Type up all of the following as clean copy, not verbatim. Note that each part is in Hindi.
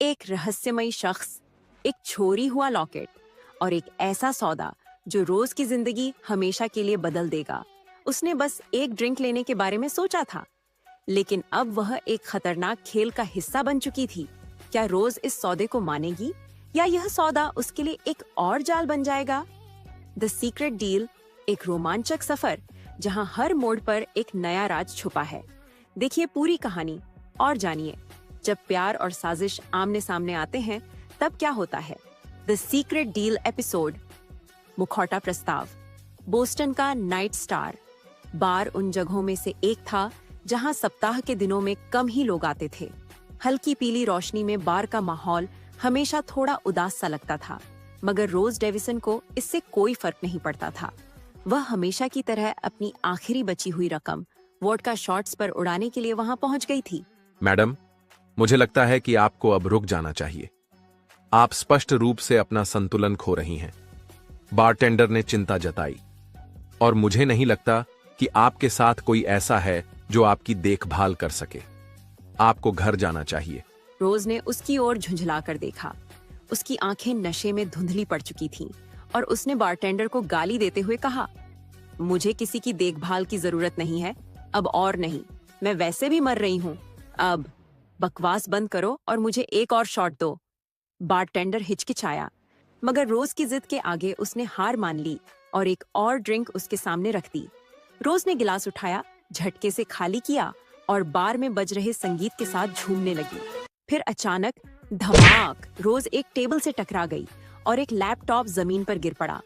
एक रहस्यमयी शख्स, एक चोरी हुआ लॉकेट और एक ऐसा सौदा जो रोज की जिंदगी हमेशा के लिए बदल देगा। उसने बस एक ड्रिंक लेने के बारे में सोचा था, लेकिन अब वह एक खतरनाक खेल का हिस्सा बन चुकी थी। क्या रोज इस सौदे को मानेगी या यह सौदा उसके लिए एक और जाल बन जाएगा? द सीक्रेट डील, एक रोमांचक सफर जहां हर मोड़ पर एक नया राज छुपा है। देखिए पूरी कहानी और जानिए, जब प्यार और साजिश आमने सामने आते हैं तब क्या होता है। The secret deal episode. मुखौटा प्रस्ताव। बोस्टन का नाइट स्टार बार उन जगहों में से एक था जहां सप्ताह के दिनों में कम ही लोग आते थे। हल्की पीली रोशनी में बार का माहौल हमेशा थोड़ा उदास सा लगता था, मगर रोज डेविसन को इससे कोई फर्क नहीं पड़ता था। वह हमेशा की तरह अपनी आखिरी बची हुई रकम वोडका शॉट्स पर उड़ाने के लिए वहां पहुंच गई थी। मैडम, मुझे लगता है कि आपको अब रुक जाना चाहिए। आप स्पष्ट रूप से अपना संतुलन खो रही हैं। बारटेंडर ने चिंता जताई। और मुझे नहीं लगता कि आपके साथ कोई ऐसा है जो आपकी देखभाल कर सके। आपको घर जाना चाहिए। रोज ने उसकी ओर झुंझला कर देखा। उसकी आंखें नशे में धुंधली पड़ चुकी थीं और उसने बारटेंडर को गाली देते हुए कहा, मुझे किसी की देखभाल की जरूरत नहीं है, अब और नहीं। मैं वैसे भी मर रही हूँ। अब बकवास बंद करो और मुझे एक और शॉट दो। बारटेंडर हिचकिचाया, मगर रोज की जिद के आगे उसने हार मान ली और एक और ड्रिंक उसके सामने रख दी। रोज ने गिलास उठाया, झटके से खाली किया और बार में बज रहे संगीत के साथ झूमने लगी। फिर अचानक धमाक! रोज एक टेबल से टकरा गई और एक लैपटॉप जमीन पर गिर पड़ा।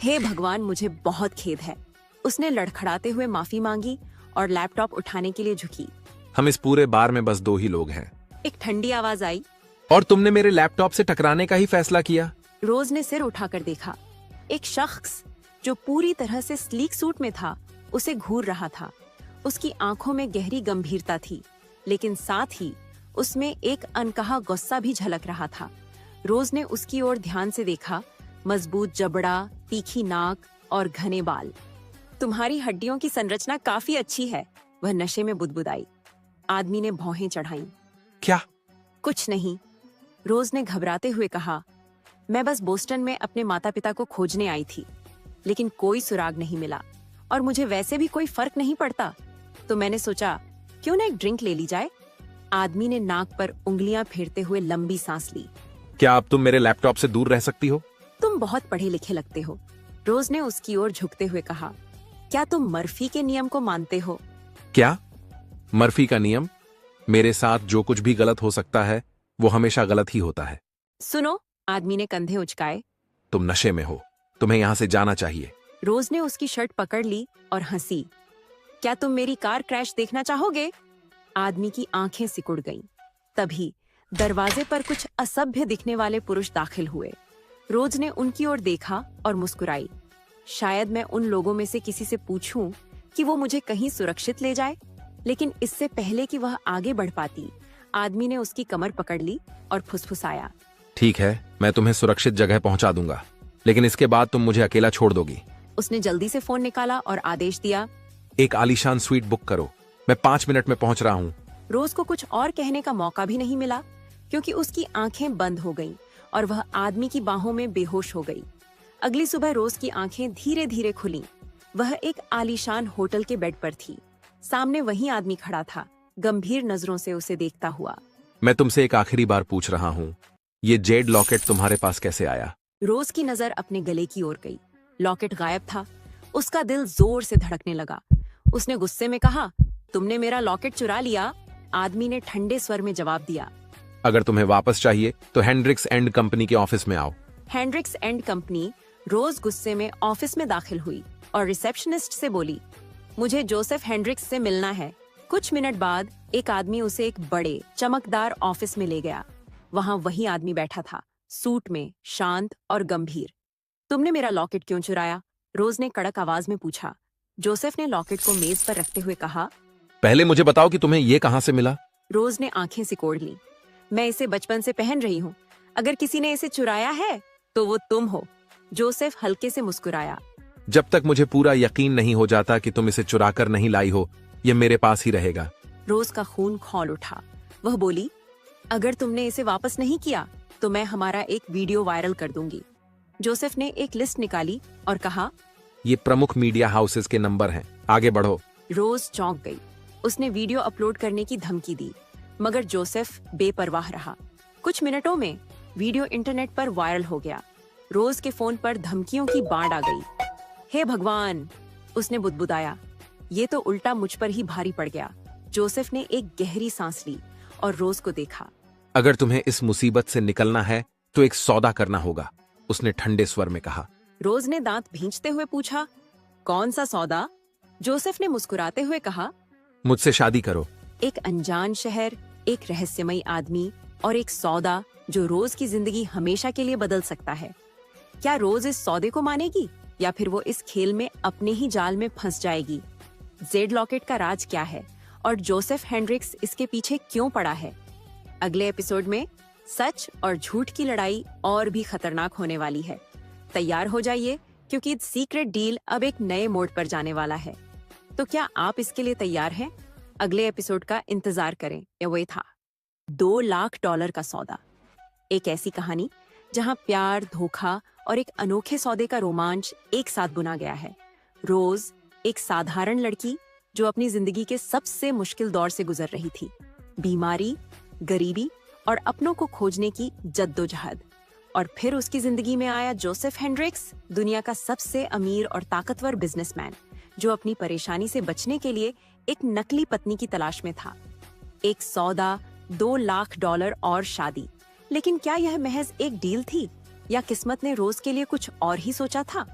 हे भगवान, मुझे बहुत खेद है। उसने लड़खड़ाते हुए माफी मांगी और लैपटॉप उठाने के लिए झुकी। हम इस पूरे बार में बस 2 ही लोग हैं। एक ठंडी आवाज आई। और तुमने मेरे लैपटॉप से टकराने का ही फैसला किया? रोज ने सिर उठाकर देखा। एक शख्स जो पूरी तरह से स्लीक सूट में था उसे घूर रहा था। उसकी आंखों में गहरी गंभीरता थी, लेकिन साथ ही उसमें एक अनकहा गुस्सा भी झलक रहा था। रोज ने उसकी ओर ध्यान से देखा। मजबूत जबड़ा, तीखी नाक और घने बाल। तुम्हारी हड्डियों की संरचना काफी अच्छी है, वह नशे में बुदबुदाई। आदमी ने भौहें चढ़ाईं। क्या? कुछ नहीं, रोज ने घबराते हुए कहा। मैं बस बोस्टन में अपने माता पिता को खोजने आई थी, लेकिन कोई सुराग नहीं मिला और मुझे वैसे भी कोई फर्क नहीं पड़ता, तो मैंने सोचा क्यों ना एक ड्रिंक ले ली जाए। आदमी ने नाक पर उंगलियां फेरते हुए लंबी सांस ली। क्या अब तुम मेरे लैपटॉप से दूर रह सकती हो? तुम बहुत पढ़े लिखे लगते हो, रोज ने उसकी ओर झुकते हुए कहा। क्या तुम मर्फी के नियम को मानते हो? क्या? मर्फी का नियम? मेरे साथ जो कुछ भी गलत हो सकता है वो हमेशा गलत ही होता है। सुनो, आदमी ने कंधे उचकाए। तुम नशे में हो, तुम्हें यहाँ से जाना चाहिए। रोज ने उसकी शर्ट पकड़ ली और हंसी। क्या तुम मेरी कार क्रैश देखना चाहोगे? आदमी की आंखें सिकुड़ गईं। तभी दरवाजे पर कुछ असभ्य दिखने वाले पुरुष दाखिल हुए। रोज ने उनकी ओर देखा और मुस्कुराई। शायद मैं उन लोगों में से किसी से पूछूं कि वो मुझे कहीं सुरक्षित ले जाए, लेकिन इससे पहले कि वह आगे बढ़ पाती, आदमी ने उसकी कमर पकड़ ली और फुसफुसाया। ठीक है, मैं तुम्हें सुरक्षित जगह पहुंचा दूंगा, लेकिन इसके बाद तुम मुझे अकेला छोड़ दोगी। उसने जल्दी से फोन निकाला और आदेश दिया, एक आलीशान स्वीट बुक करो। मैं 5 मिनट में पहुंच रहा हूँ। रोज को कुछ और कहने का मौका भी नहीं मिला, क्योंकि उसकी आंखें बंद हो गईं और वह आदमी की बाहों में बेहोश हो गई। अगली सुबह रोज की आंखें धीरे धीरे खुलीं। वह एक आलीशान होटल के बेड पर थी। सामने वही आदमी खड़ा था, गंभीर नजरों से उसे देखता हुआ। मैं तुमसे एक आखिरी बार पूछ रहा हूँ, ये जेड लॉकेट तुम्हारे पास कैसे आया? रोज की नजर अपने गले की ओर गई। लॉकेट गायब था। उसका दिल जोर से धड़कने लगा। उसने गुस्से में कहा, तुमने मेरा लॉकेट चुरा लिया। आदमी ने ठंडे स्वर में जवाब दिया, अगर तुम्हें वापस चाहिए तो हेंड्रिक्स एंड कंपनी के ऑफिस में आओ। Hendricks and company. रोज गुस्से में ऑफिस में दाखिल हुई और रिसेप्शनिस्ट से बोली, मुझे जोसेफ हेंड्रिक्स से मिलना है। कुछ मिनट बाद एक आदमी उसे एक बड़े चमकदार ऑफिस में ले गया। वहाँ वही आदमी बैठा था, सूट में, शांत और गंभीर। तुमने मेरा लॉकेट क्यों चुराया? रोज ने कड़क आवाज में पूछा। जोसेफ ने लॉकेट को मेज पर रखते हुए कहा, पहले मुझे बताओ कि तुम्हें ये कहाँ से मिला? रोज ने आंखें सिकोड़ ली। मैं इसे बचपन से पहन रही हूँ। अगर किसी ने इसे चुराया है तो वो तुम हो। जोसेफ हल्के से मुस्कुराया। जब तक मुझे पूरा यकीन नहीं हो जाता कि तुम इसे चुराकर नहीं लाई हो, ये मेरे पास ही रहेगा। रोज का खून खौल उठा। वह बोली, अगर तुमने इसे वापस नहीं किया तो मैं हमारा एक वीडियो वायरल कर दूंगी। जोसेफ ने एक लिस्ट निकाली और कहा, ये प्रमुख मीडिया हाउसेस के नंबर हैं, आगे बढ़ो। रोज चौंक गई। उसने वीडियो अपलोड करने की धमकी दी, मगर जोसेफ बेपरवाह रहा। कुछ मिनटों में वीडियो इंटरनेट पर वायरल हो गया। रोज के फोन पर धमकियों की बाढ़ आ गई। हे भगवान, उसने बुदबुदाया, ये तो उल्टा मुझ पर ही भारी पड़ गया। जोसेफ ने एक गहरी सांस ली और रोज को देखा। अगर तुम्हें इस मुसीबत से निकलना है तो एक सौदा करना होगा, उसने ठंडे स्वर में कहा। रोज ने दांत भींचते हुए पूछा, कौन सा सौदा? जोसेफ ने मुस्कुराते हुए कहा, मुझसे शादी करो। एक अनजान शहर, एक रहस्यमयी आदमी और एक सौदा जो रोज की जिंदगी हमेशा के लिए बदल सकता है। क्या रोज इस सौदे को मानेगी या फिर वो इस खेल में अपने ही जाल में फंस जाएगी? जेड लॉकेट का राज क्या है और जोसेफ हेंड्रिक्स इसके पीछे क्यों पड़ा है? अगले एपिसोड में सच और झूठ की लड़ाई और भी खतरनाक होने वाली है। तैयार हो जाइए क्योंकि सीक्रेट डील अब एक नए मोड़ पर जाने वाला है। तो क्या आप इसके लिए तैयार हैं? अगले एपिसोड का इंतजार करें। ये था $2 लाख का सौदा। एक ऐसी कहानी जहां प्यार, धोखा और एक अनोखे सौदे का रोमांच एक साथ बुना गया है। रोज एक साधारण लड़की जो अपनी जिंदगी के सबसे मुश्किल दौर से गुजर रही थी, बीमारी, गरीबी और अपनों को खोजने की जद्दोजहद। और फिर उसकी जिंदगी में आया जोसेफ हेंड्रिक्स, दुनिया का सबसे अमीर और ताकतवर बिजनेसमैन, जो अपनी परेशानी से बचने के लिए एक नकली पत्नी की तलाश में था। एक सौदा, $2 लाख और शादी। लेकिन क्या यह महज एक डील थी या किस्मत ने रोज के लिए कुछ और ही सोचा था?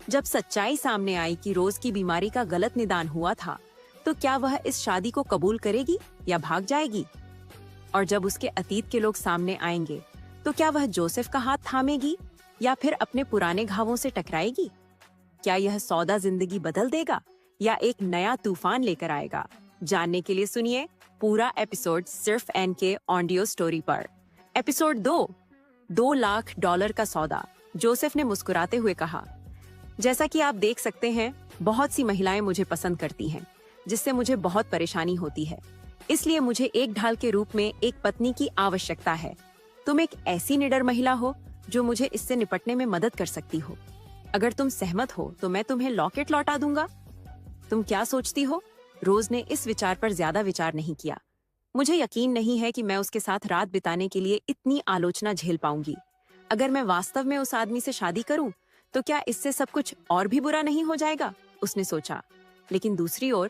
जब सच्चाई सामने आई कि रोज की बीमारी का गलत निदान हुआ था, तो क्या वह इस शादी को कबूल करेगी या भाग जाएगी? और जब उसके अतीत के लोग सामने आएंगे, तो क्या वह जोसेफ का हाथ थामेगी या फिर अपने पुराने घावों से टकराएगी? क्या यह सौदा जिंदगी बदल देगा या एक नया तूफान लेकर आएगा? जानने के लिए सुनिए पूरा एपिसोड सिर्फ NK ऑडियो स्टोरी पर। एपिसोड 2, $2 लाख का सौदा। जोसेफ ने मुस्कुराते हुए कहा, जैसा कि आप देख सकते हैं, बहुत सी महिलाएं मुझे पसंद करती हैं, जिससे मुझे बहुत परेशानी होती है। इसलिए मुझे एक ढाल के रूप में एक पत्नी की आवश्यकता है। तुम एक ऐसी निडर महिला हो जो मुझे इससे निपटने में मदद कर सकती हो। अगर तुम सहमत हो तो मैं तुम्हें लॉकेट लौटा दूंगा। तुम क्या सोचती हो? रोज ने इस विचार पर ज्यादा विचार नहीं किया। मुझे यकीन नहीं है कि मैं उसके साथ रात बिताने के लिए इतनी आलोचना झेल पाऊंगी। अगर मैं वास्तव में उस आदमी से शादी करूं, तो क्या इससे सब कुछ और भी बुरा नहीं हो जाएगा? उसने सोचा। लेकिन दूसरी ओर,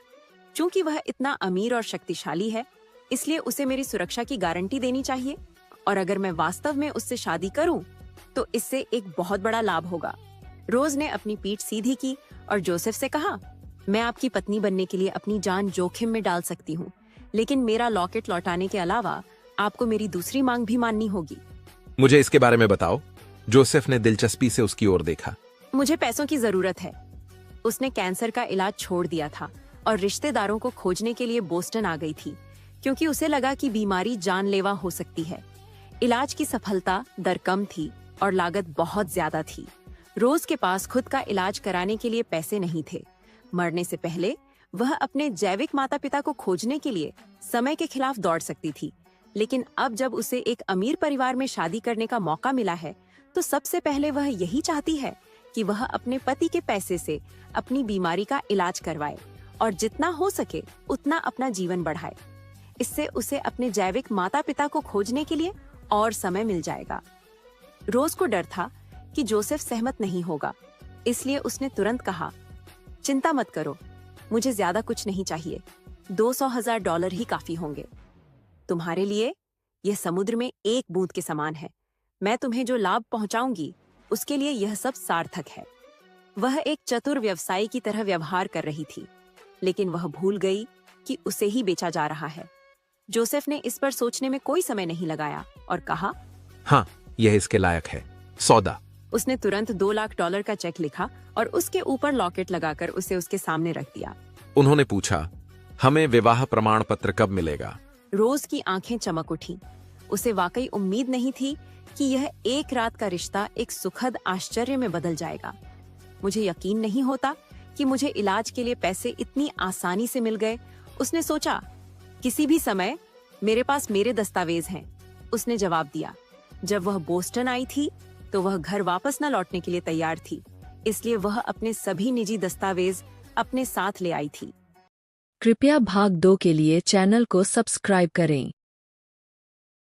चूंकि वह इतना अमीर और शक्तिशाली है, इसलिए उसे मेरी सुरक्षा की गारंटी देनी चाहिए। और अगर मैं वास्तव में उससे शादी करूं, तो इससे एक बहुत बड़ा लाभ होगा। रोज ने अपनी पीठ सीधी की और जोसेफ से कहा, मैं आपकी पत्नी बनने के लिए अपनी जान जोखिम में डाल सकती हूँ, लेकिन मेरा लॉकेट लौटाने के अलावा आपको मेरी दूसरी मांग भी माननी होगी। मुझे इसके बारे में बताओ। जोसेफ ने दिलचस्पी से उसकी ओर देखा। मुझे पैसों की जरूरत है। उसने कैंसर का इलाज छोड़ दिया था और रिश्तेदारों को खोजने के लिए बोस्टन आ गई थी, क्योंकि उसे लगा कि बीमारी जानलेवा हो सकती है। इलाज की सफलता दर कम थी और लागत बहुत ज्यादा थी। रोज के पास खुद का इलाज कराने के लिए पैसे नहीं थे। मरने से पहले वह अपने जैविक माता पिता को खोजने के लिए समय के खिलाफ दौड़ सकती थी, लेकिन अब जब उसे एक अमीर परिवार में शादी करने का मौका मिला है, तो सबसे पहले वह यही चाहती है कि वह अपने पति के पैसे से अपनी बीमारी का इलाज करवाए और जितना हो सके उतना अपना जीवन बढ़ाए। इससे उसे अपने जैविक माता पिता को खोजने के लिए और समय मिल जाएगा। रोज को डर था कि जोसेफ सहमत नहीं होगा, इसलिए उसने तुरंत कहा, चिंता मत करो, मुझे ज्यादा कुछ नहीं चाहिए, $200,000 ही काफी होंगे। तुम्हारे लिए यह समुद्र में एक बूंद के समान है। मैं तुम्हें जो लाभ पहुंचाऊंगी उसके लिए यह सब सार्थक है। वह एक चतुर व्यवसायी की तरह व्यवहार कर रही थी, लेकिन वह भूल गई कि उसे ही बेचा जा रहा है। जोसेफ ने इस पर सोचने में कोई समय नहीं लगाया और कहा, हाँ, यह इसके लायक है। सौदा। उसने तुरंत $2 लाख का चेक लिखा और उसके ऊपर लॉकेट लगाकर उसे उसके सामने रख दिया। उन्होंने पूछा, हमें विवाह प्रमाण पत्र कब मिलेगा? रोज की आंखें चमक उठी। उसे वाकई उम्मीद नहीं थी कि यह एक रात का रिश्ता एक सुखद आश्चर्य में बदल जाएगा। मुझे यकीन नहीं होता कि मुझे इलाज के लिए पैसे इतनी आसानी से मिल गए। उसने सोचा, किसी भी समय मेरे पास मेरे दस्तावेज हैं, उसने जवाब दिया। जब वह बोस्टन आई थी तो वह घर वापस न लौटने के लिए तैयार थी, इसलिए वह अपने सभी निजी दस्तावेज अपने साथ ले आई थी। कृपया भाग 2 के लिए चैनल को सब्सक्राइब करें।